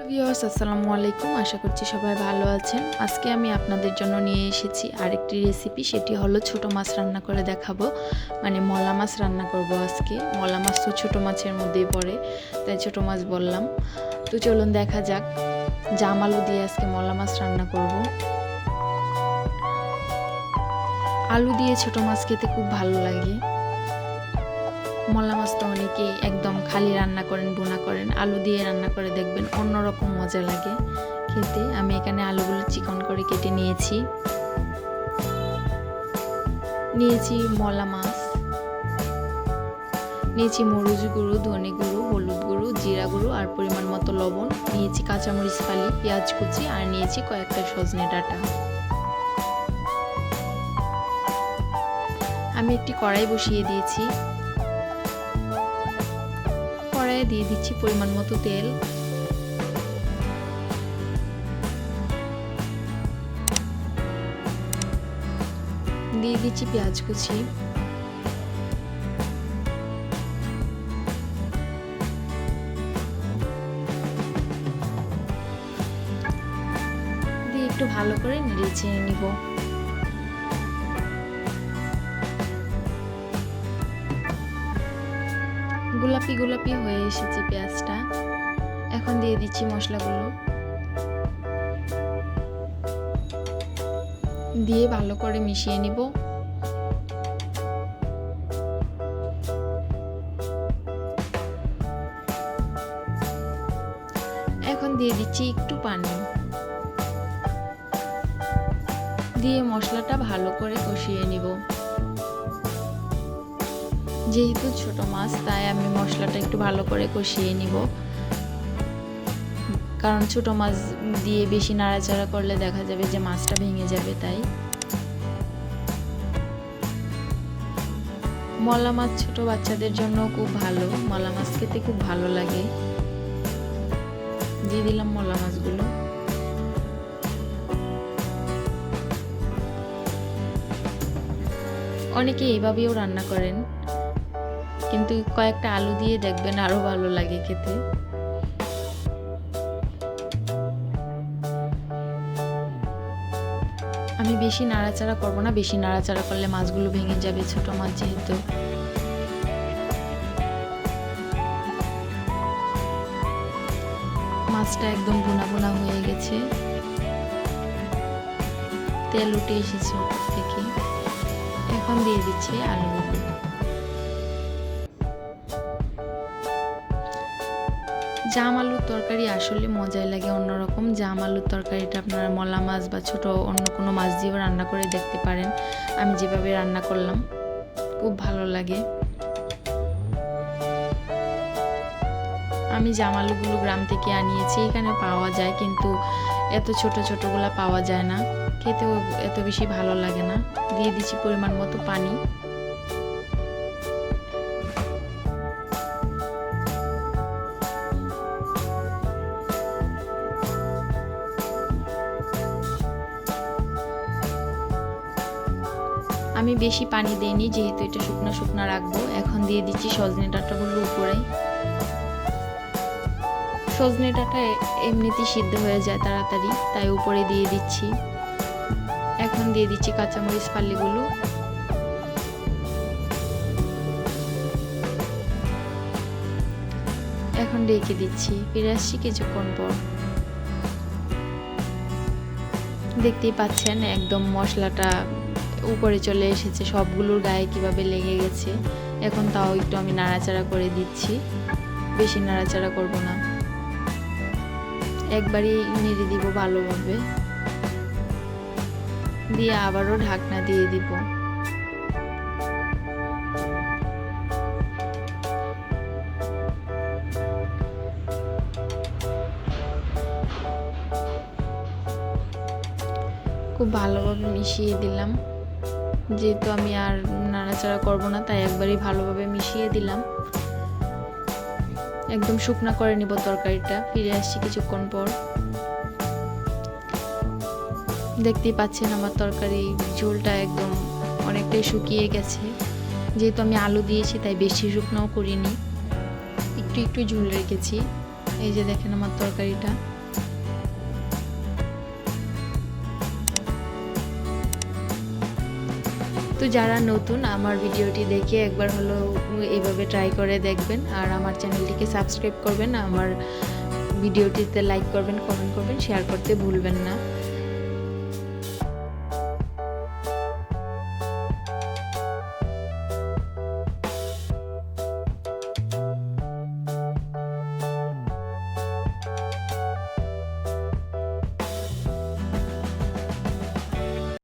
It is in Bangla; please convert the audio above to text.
ভিউয়ার্স আসসালামু আলাইকুম, আশা করছি সবাই ভালো আছেন। আজকে আমি আপনাদের জন্য নিয়ে এসেছি আরেকটি রেসিপি, সেটি হলো ছোট মাছ রান্না করে দেখাবো। মানে মলা মাছ রান্না করব আজকে। মলা মাছ তো ছোট মাছের মধ্যেই পড়ে, তাই ছোট মাছ বললাম। তো চলুন দেখা যাক। জাম আলু দিয়ে আজকে মলা মাছ রান্না করব। আলু দিয়ে ছোট মাছ খেতে খুব ভালো লাগে। মলা মাছ তো অনেকেই একদম খালি রান্না করেন, ভুনা করেন, আলু দিয়ে রান্না করে দেখবেন অন্যরকম মজা লাগে খেতে। আমি এখানে আলুগুলো চিকন করে কেটে নিয়েছি মলা মাছ, নিয়েছি মরিচ গুঁড়ো, ধনে গুঁড়ো, হলুদ গুঁড়ো, জিরা গুঁড়ো আর পরিমাণ মতো লবণ, নিয়েছি কাঁচামরিচ ফালি, পেঁয়াজ কুচি আর নিয়েছি কয়েকটা সজনে ডাঁটা। আমি একটি কড়াই বসিয়ে দিয়েছি। কড়াইয়ে দিয়ে দিচ্ছি পরিমাণ মতো তেল। দিয়ে দিচ্ছি পেঁয়াজ কুচি। দিয়ে একটু ভালো করে নেড়ে চেড়ে নিব। গোলাপি গোলাপি হয়ে এসেছে পেঁয়াজটা। এখন দিয়ে দিচ্ছি মশলাগুলো, দিয়ে ভালো করে মিশিয়ে নিব। এখন দিয়ে দিচ্ছি একটু পানি, দিয়ে মশলাটা ভালো করে কষিয়ে নিব। যেহেতু ছোট মাছ, তাই আমি মশলাটা একটু ভালো করে কষিয়ে নিব, কারণ ছোট মাছ দিয়ে বেশি নাড়াচাড়া করলে দেখা যাবে যে মাছটা ভেঙে যাবে। তাই মলা মাছ ছোট বাচ্চাদের জন্য খুব ভালো, মলা মাছ খেতে খুব ভালো লাগে। দিয়ে দিলাম মলা মাছগুলো। অনেকে এইভাবেও রান্না করেন, কিন্তু কয়েকটা আলু দিয়ে দেখবেন আরো ভালো লাগে খেতে। আমি বেশি নাড়াচাড়া করব না, বেশি নাড়াচাড়া করলে মাছগুলো ভেঙে যাবে, ছোট মাছ যেহেতু। মাছটা একদম ভুনা ভুনা হয়ে গেছে, তেল উঠে এসেছে উপর থেকে। এখন দিয়ে দিচ্ছি আলুগুলো। জাম আলুর তরকারি আসলে মজাই লাগে অন্যরকম। জাম আলুর তরকারিটা আপনারা মলা মাছ বা ছোট অন্য কোনো মাছ দিয়েও রান্না করে দেখতে পারেন। আমি যেভাবে রান্না করলাম খুব ভালো লাগে। আমি জাম আলুগুলো গ্রাম থেকে আনিয়েছি, এখানে পাওয়া যায়, কিন্তু এত ছোট ছোটগুলা পাওয়া যায় না, খেতেও এত বেশি ভালো লাগে না। দিয়ে দিচ্ছি পরিমাণ মতো পানি। আমি বেশি পানি দেইনি, যেহেতু এটা শুকনো শুকনো রাখবো। এখন দিয়ে দিচ্ছি সজনে ডাঁটাগুলো উপরে। সজনে ডাঁটা এমনিতেই সিদ্ধ হয়ে যায় তাড়াতাড়ি, তাই উপরে দিয়ে দিচ্ছি। এখন দিয়ে দিচ্ছি কাঁচামরিচ ফালিগুলো। এখন ঢেকে দিচ্ছি, ফিরে আসছি কিছুক্ষণ পর। দেখতেই পাচ্ছেন একদম মশলাটা উপরে চলে এসেছে, সবগুলোর গায়ে কিভাবে লেগে গেছে। এখন তাও একটু আমি নাড়াচাড়া করে দিচ্ছি, বেশি নাড়াচাড়া করব না, একবারই নেড়ে দিব ভালোভাবে। দিয়ে আবারও ঢাকনা দিয়ে দিব। খুব ভালোভাবে মিশিয়ে দিলাম। যেহেতু আমি আর নাড়াচাড়া করব না, তাই একবারই ভালোভাবে মিশিয়ে দিলাম। একদম শুকনা করে নিব তরকারিটা। ফিরে আসছি কিছুক্ষণ পর। দেখতেই পাচ্ছেন আমার তরকারি ঝোলটা একদম অনেকটাই শুকিয়ে গেছে। যেহেতু আমি আলু দিয়েছি, তাই বেশি শুকনাও করিনি, একটু একটু ঝোল রেখেছি। এই যে দেখেন আমার তরকারিটা। তো যারা নতুন আমার ভিডিওটি দেখে একবার হলো এইভাবে ট্রাই করে দেখবেন, আর আমার চ্যানেলটিকে সাবস্ক্রাইব করবেন, আমার ভিডিওটিতে লাইক করবেন, কমেন্ট করবেন, শেয়ার করতে ভুলবেন না।